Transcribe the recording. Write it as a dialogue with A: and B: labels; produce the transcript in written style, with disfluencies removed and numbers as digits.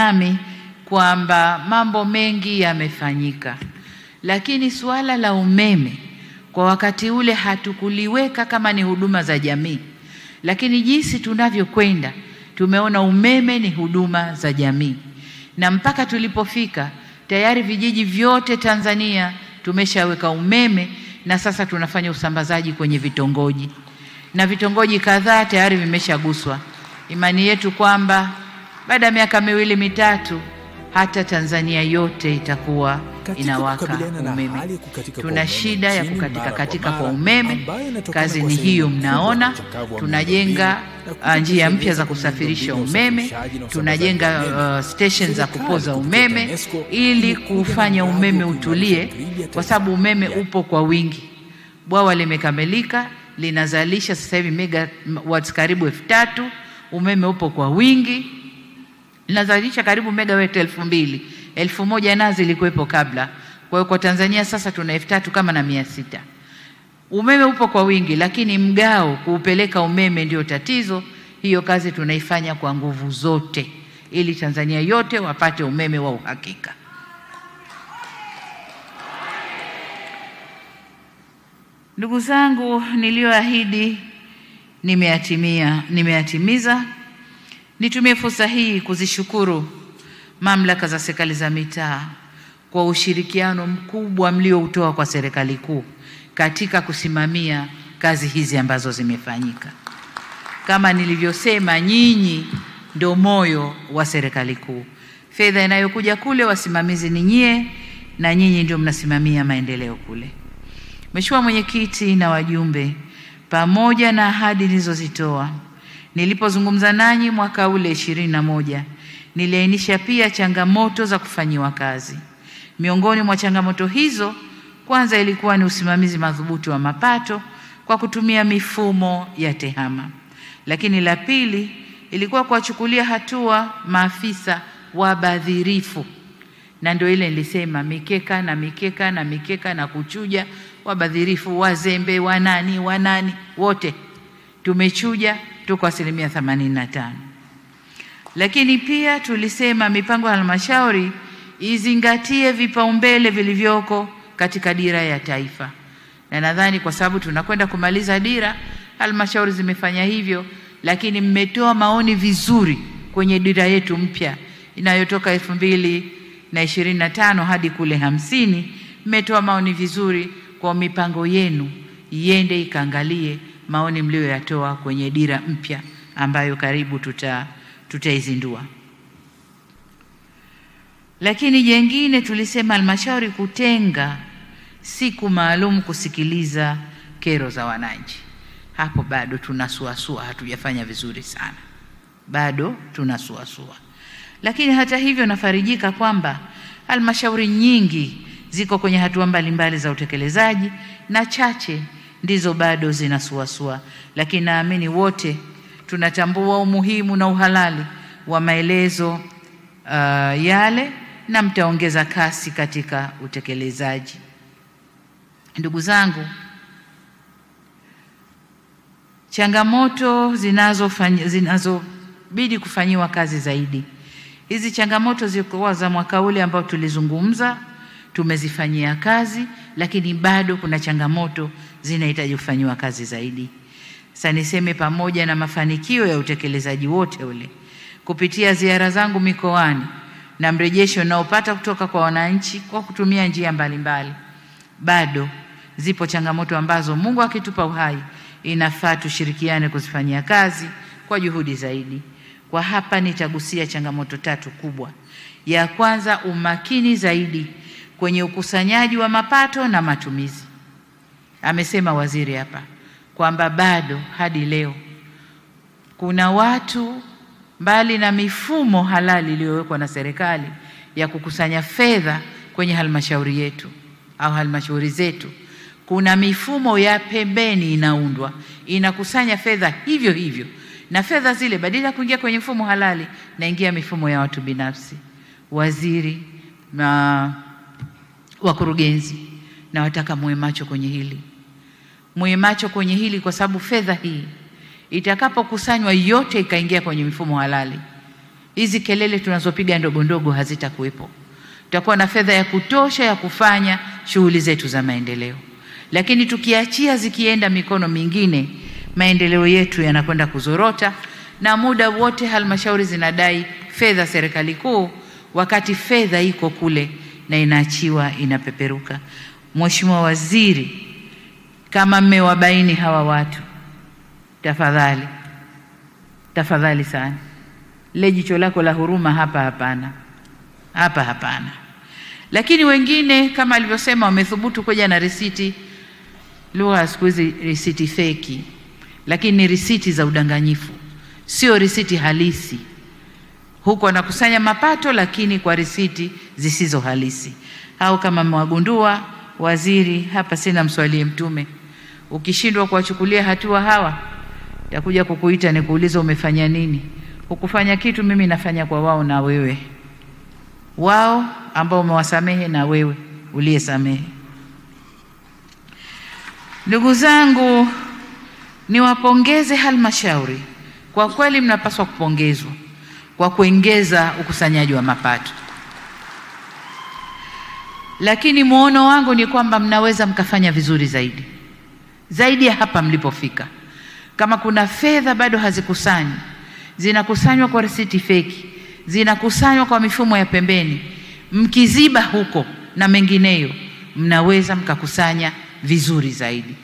A: nami kwamba mambo mengi yamefanyika, lakini suala la umeme kwa wakati ule hatukuliweka kama ni huduma za jamii, lakini jinsi tunavyokwenda tumeona umeme ni huduma za jamii, na mpaka tulipofika tayari vijiji vyote Tanzania tumeshaweka umeme, na sasa tunafanya usambazaji kwenye vitongoji, na vitongoji kadhaa tayari vimeshaguswa. Imani yetu kwamba baada ya miaka 2-3 hata Tanzania yote itakuwa inawaka umeme. Tuna shida ya kukatika kwa umeme. Kazi ni hiyo mnaona. Tunajenga njia mpya za kusafirisha umeme, tunajenga station za kupoza umeme ili kufanya umeme utulie, kwa sababu umeme upo kwa wingi. Bwawa limekamilika, linazalisha sasa hivi megawatts karibu 3000. Umeme upo kwa wingi, linazalisha karibu megawatts 2000. 1000 nazo zilikuwepo kabla. Kwa hiyo kwa Tanzania sasa tuna 3000 kama na 600. Umeme upo kwa wingi, lakini mgao kuupeleka umeme ndio tatizo. Hiyo kazi tunaifanya kwa nguvu zote ili Tanzania yote wapate umeme wa uhakika. Ndugu zangu, nilioahidi nimeyatimiza. Nitumie fursa hii kuzishukuru mamlaka za serikali za mitaa kwa ushirikiano mkubwa mlioutoa kwa serikali kuu katika kusimamia kazi hizi ambazo zimefanyika. Kama nilivyosema, nyinyi ndio moyo wa serikali kuu. Fedha inayokuja kule, wasimamizi ni nyie, na nyinyi ndio mnasimamia maendeleo kule. Mheshimiwa Mwenyekiti na wajumbe, pamoja na ahadi nilizozitoa nilipozungumza nanyi mwaka ule 21, niliainisha pia changamoto za kufanyiwa kazi. Miongoni mwa changamoto hizo, kwanza ilikuwa ni usimamizi madhubuti wa mapato kwa kutumia mifumo ya tehama. Lakini la pili ilikuwa kuwachukulia hatua maafisa wabadhirifu, na ndio ile nilisema mikeka na kuchuja. Wabadhirifu, wazembe, wanani wote tumechuja, tuko 85%. Lakini pia tulisema mipango ya halmashauri izingatie vipaumbele vilivyoko katika dira ya taifa, na nadhani kwa sababu tunakwenda kumaliza dira, halmashauri zimefanya hivyo. Lakini mmetoa maoni vizuri kwenye dira yetu mpya inayotoka 2025 hadi kule 50. Mmetoa maoni vizuri kwa mipango yenu iende ikaangalie maoni mlioyatoa kwenye dira mpya ambayo karibu tutaizindua. Lakini jengine tulisema halmashauri kutenga siku maalum kusikiliza kero za wananchi. Hapo bado tunasuasua, hatujafanya vizuri sana. Bado tunasuasua. Lakini hata hivyo nafarijika kwamba halmashauri nyingi ziko kwenye hatua mbalimbali za utekelezaji na chache ndizo bado zinasuasua. Lakini naamini wote tunatambua umuhimu na uhalali wa maelezo yale, na mtaongeza kasi katika utekelezaji. Ndugu zangu, changamoto zinazobidi kufanyiwa kazi zaidi. Hizi changamoto zilikuwa za mwaka ule ambao tulizungumza, tumezifanyia kazi, lakini bado kuna changamoto zinahitaji kufanyiwa kazi zaidi. Sasa niseme, pamoja na mafanikio ya utekelezaji wote ule kupitia ziara zangu mikoani na mrejesho naopata kutoka kwa wananchi kwa kutumia njia mbalimbali, bado zipo changamoto ambazo Mungu akitupa uhai inafaa tushirikiane kuzifanyia kazi kwa juhudi zaidi. Kwa hapa nitagusia changamoto 3 kubwa. Ya kwanza, umakini zaidi kwenye ukusanyaji wa mapato na matumizi. Amesema waziri hapa kwamba bado hadi leo kuna watu, mbali na mifumo halali iliyowekwa na serikali ya kukusanya fedha kwenye halmashauri yetu au halmashauri zetu, kuna mifumo ya pembeni inaundwa, inakusanya fedha hivyo hivyo, na fedha zile badala ya kuingia kwenye mfumo halali naingia mifumo ya watu binafsi. Waziri na wakurugenzi, na wataka muwe macho kwenye hili. Muwe macho kwenye hili, kwa sababu fedha hii itakapokusanywa yote ikaingia kwenye mifumo halali, hizi kelele tunazopiga ndogo ndogo hazitakuwepo. Tutakuwa na fedha ya kutosha ya kufanya shughuli zetu za maendeleo. Lakini tukiachia zikienda mikono mingine, maendeleo yetu yanakwenda kuzorota, na muda wote halmashauri zinadai fedha serikali kuu, wakati fedha iko kule na inaachiwa inapeperuka. Mheshimiwa Waziri, kama mmewabaini hawa watu, tafadhali sana, le jicho lako la huruma hapa hapana. Lakini wengine kama alivyosema wamethubutu kuja na risiti, lugha siku hizi risiti feki, lakini ni risiti za udanganyifu, sio risiti halisi. Huko wanakusanya mapato lakini kwa risiti zisizo halisi. Au kama mwagundua, waziri, hapa sina mswalie Mtume, ukishindwa kuwachukulia hatua hawa, takuja kukuita nikuuliza umefanya nini. Hukufanya kitu, mimi nafanya kwa wao na wewe, wao ambao umewasamehe na wewe uliyesamehe. Ndugu zangu, niwapongeze halmashauri, kwa kweli mnapaswa kupongezwa kwa kuongeza ukusanyaji wa mapato. Lakini muono wangu ni kwamba mnaweza mkafanya vizuri zaidi ya hapa mlipofika. Kama kuna fedha bado hazikusanywi, zinakusanywa kwa risiti feki, zinakusanywa kwa mifumo ya pembeni, mkiziba huko na mengineyo, mnaweza mkakusanya vizuri zaidi.